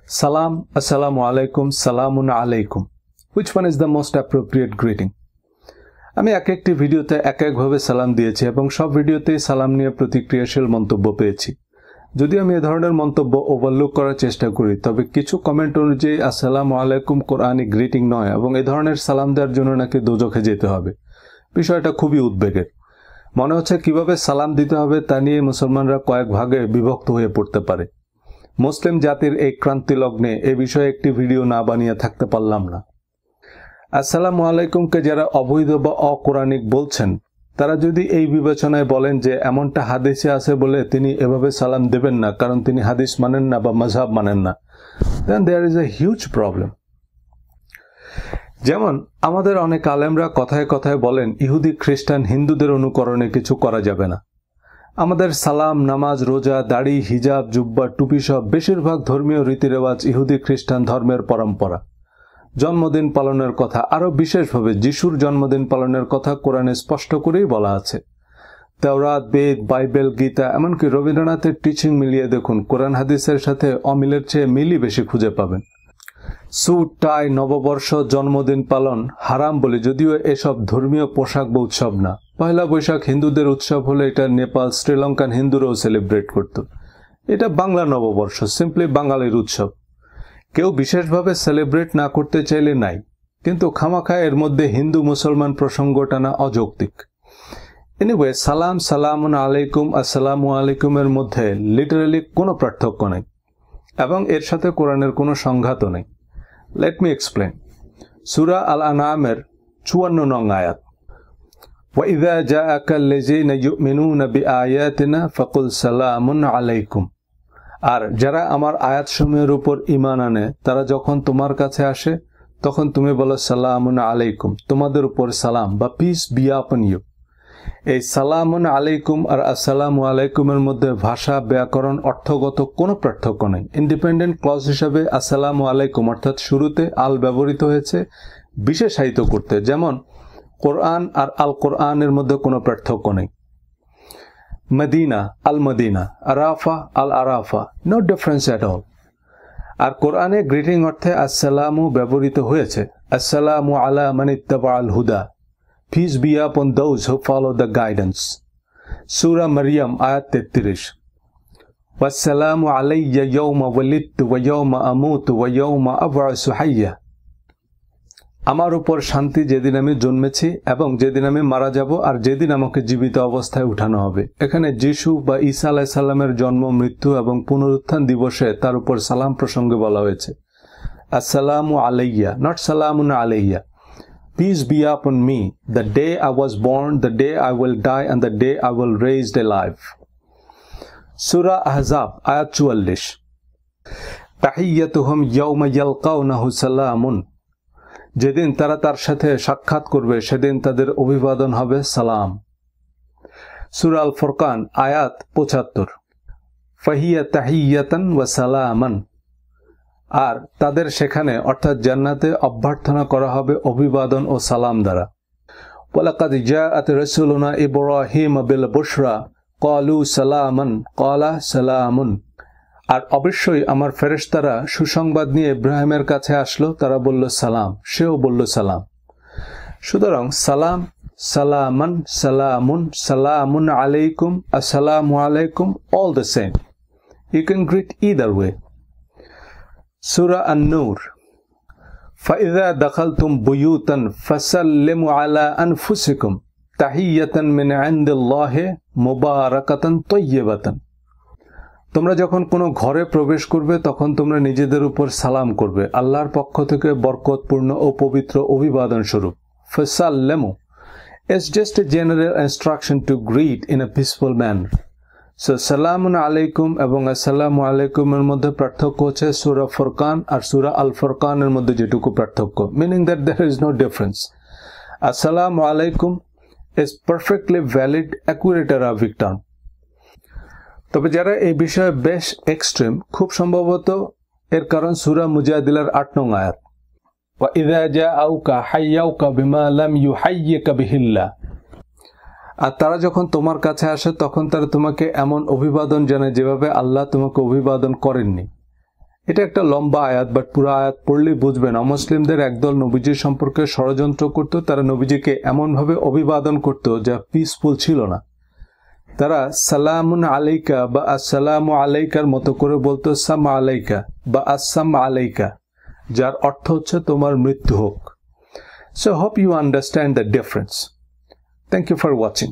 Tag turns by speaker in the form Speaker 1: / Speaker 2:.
Speaker 1: Salam, Assalamu alaikum, Salamun alaikum. Which one is the most appropriate greeting? আমি একটি ভিডিওতে একভাবে সালাম দিয়েছি এবং সব ভিডিওতেই সালাম নিয়ে প্রতিক্রিয়াশীল মন্তব্য পেয়েছি। যদি আমি এই ধরনের মন্তব্য ওভারলুক করার চেষ্টা করি তবে কিছু কমেন্ট অনুযায়ী আসসালামু আলাইকুম কোরআনি গ্রিটিং নয় এবং এই ধরনের সালাম দেওয়ার জন্য নাকি দোজখে যেতে হবে। বিষয়টা খুবই উদ্বেগের। মনে হচ্ছে কিভাবে সালাম দিতে হবে তা নিয়ে মুসলমানরা কয়েক ভাগে বিভক্ত হয়ে পড়তে পারে। মুসলিম জাতির এই ক্রান্তি লগ্নে এ বিষয়ে একটি ভিডিও না বানিয়ে থাকতে পারলাম না। আসসালামু আলাইকুমকে যারা অবৈধ বা অকোরআনিক বলছেন তারা যদি এই বিবেচনায় বলেন যে এমনটা হাদিসে আছে বলে তিনি এভাবে সালাম দেবেন না কারণ তিনি হাদিস মানেন না বা মাযহাব মানেন না, then there is a huge problem. যেমন আমাদের অনেক আলেমরা কথায় কথায় বলেন ইহুদি খ্রিস্টান হিন্দুদের অনুকরণে কিছু করা যাবে না। আমাদের সালাম, নামাজ, রোজা, দাড়ি, হিজাব, জুব্বা, টুপি সব বেশিরভাগ ধর্মীয় রীতিরেওয়াজ ইহুদি খ্রিস্টান ধর্মের পরম্পরা। জন্মদিন পালনের কথা, আরও বিশেষভাবে যিশুর জন্মদিন পালনের কথা কোরআনে স্পষ্ট করেই বলা আছে। তাওরাত, বেদ, বাইবেল, গীতা, এমনকি রবীন্দ্রনাথের টিচিং মিলিয়ে দেখুন, কোরআন হাদিসের সাথে অমিলের চেয়ে মিলই বেশি খুঁজে পাবেন। স্যুট, টাই, নববর্ষ, জন্মদিন পালন হারাম বলে, যদিও এসব ধর্মীয় পোশাক বা উৎসব না। পয়লা বৈশাখ হিন্দুদের উৎসব হলে এটা নেপাল, শ্রীলঙ্কান হিন্দুরাও সেলিব্রেট করত। এটা বাংলা নববর্ষ, সিম্পলি বাঙালির উৎসব। কেউ বিশেষভাবে সেলিব্রেট না করতে চাইলে নাই, কিন্তু খামাখা এর মধ্যে হিন্দু মুসলমান প্রসঙ্গ টানা অযৌক্তিক। এনিওয়ে, সালাম, সালামুন আলাইকুম, আসসালামু আলাইকুমের মধ্যে লিটারালি কোনো পার্থক্য নেই এবং এর সাথে কোরআনের কোনো সংঘাতও নেই। Let me explain. Surah Al আনআমের 54 নং আয়াত, وَإِذَا جَاءَكَ الَّذِينَ يُؤْمِنُونَ بِآيَاتِنَا فَقُلْ سَلَامٌ عَلَيْكُمْ। আর যারা আমার আয়াতসমূহের উপর ঈমান আনে তারা যখন তোমার কাছে আসে তখন তুমি বলো সালামুন আলাইকুম, তোমাদের উপর সালাম বা পিস বি আপন ইউ। এই সালামুন আলাইকুম আর আসসালামু আলাইকুমের মধ্যে ভাষা, ব্যাকরণ, অর্থগত কোনো পার্থক্য নেই। ইন্ডিপেন্ডেন্ট ক্লজ হিসাবে আসসালামু আলাইকুম অর্থাৎ শুরুতে আল ব্যবহৃত হয়েছে বিশেষায়িত করতে, যেমন কোরআন আর আল কোরআনের মধ্যে কোনো পার্থক্য নেই। Madina, Al Madina, Arafa, Al Arafa, no difference at all. আর কোরআনে গ্রিটিং অর্থে আসসালামু ব্যবহৃত হয়েছে, আসসালামু আলা মান ইত্তাবা আল হুদা, peace be upon those who follow the guidance. Surah Maryam আয়াত 33, ওয়াসসালামু আলাইয়া ইয়াওমা ওয়ালিদতু ওয়া ইয়াওমা আমুতু ওয়া ইয়াওমা আবআসু হাইয়া। আমার উপর শান্তি যেদিন আমি জন্মেছি এবং যেদিন আমি মারা যাব আর যেদিন আমাকে জীবিত অবস্থায় উঠানো হবে। এখানে যিশু বা ঈসা আলাইহিস সালামের জন্ম, মৃত্যু এবং পুনরুত্থান দিবসে তার উপর সালাম প্রসঙ্গে বলা হয়েছে আসসালামু আলাইয়া, নট সালামুন আলাইয়া। Peace be upon me, the day I was born, the day I will die, and the day I will raised alive. Sura Ahzab, ayat 44, tahiyyatuhum yawma yalqawnahu salamun। যেদিন তারা তার সাথে সাক্ষাৎ করবে সেদিন তাদের অভিবাদন হবে সালাম। সূরা আল ফুরকান আয়াত 75, ফাহিয়া তাহিয়াতান ওয়া সালামান। আর তাদের সেখানে অর্থাৎ জান্নাতে অভ্যর্থনা করা হবে অভিবাদন ও সালাম দ্বারা। ওয়ালাকাদ জাআত রাসূলুনা ইব্রাহিম বিল বুশরা ক্বালু সালামান ক্বালা সালামুন। আর অবশ্যই আমার ফেরেশতারা সুসংবাদ নিয়ে ইব্রাহিমের কাছে আসলো, তারা বলল সালাম, সেও বলল সালাম। সুতরাং সালাম, সালামান, সালামুন, সালামুন আলাইকুম, আসসালামু আলাইকুম, all the same. You can greet either way. Surah An-Nur, فَإِذَا دَخَلْتُمْ بُيُوتًا فَسَلِّمُوا عَلَى أَنفُسِكُمْ تَحِيَّةً مِنْ عِنْدِ اللَّهِ مُبَارَكَةً طَيِّبَةً। তোমরা যখন কোনো ঘরে প্রবেশ করবে তখন তোমরা নিজেদের উপর সালাম করবে আল্লাহর পক্ষ থেকে বরকতপূর্ণ ও পবিত্র অভিবাদন স্বরূপ। ফাসাল্লামু is just a general instruction to greet in a peaceful manner. So সালামুন আলাইকুম এবং আসসালামু আলাইকুমের মধ্যে পার্থক্য হচ্ছে সূরা ফুরকান আর সূরা আল ফুরকানের মধ্যে যেটুকু পার্থক্য, meaning that there is no difference. আসসালামু আলাইকুম is perfectly valid, accurate Arabic term. তবে যারা এই বিষয়ে বেশ এক্সট্রিম, খুব সম্ভবত এর কারণ সূরা মুজাদিলার 8 নং আয়াত, ওয়া ইযা জাআউকা হাইয়াউকা বিমা লাম ইউহাইয়িকা বিহিল্লাহ। আর তারা যখন তোমার কাছে আসে তখন তারা তোমাকে এমন অভিবাদন জানায় যেভাবে আল্লাহ তোমাকে অভিবাদন করেননি। এটা একটা লম্বা আয়াত, বাট পুরো আয়াত পড়লেই বুঝবেন অমুসলিমদের একদল নবীজির সম্পর্কে ষড়যন্ত্র করত। তারা নবীজিকে এমনভাবে অভিবাদন করত যা পিসফুল ছিল না। তারা সালামুন আলাইকা বা আসসালামু আলাইকার মতো করে বলতো সাম আলাইকা বা আসসাম আলাইকা, যার অর্থ হচ্ছে তোমার মৃত্যু হোক। So hope you understand the difference. Thank you for watching.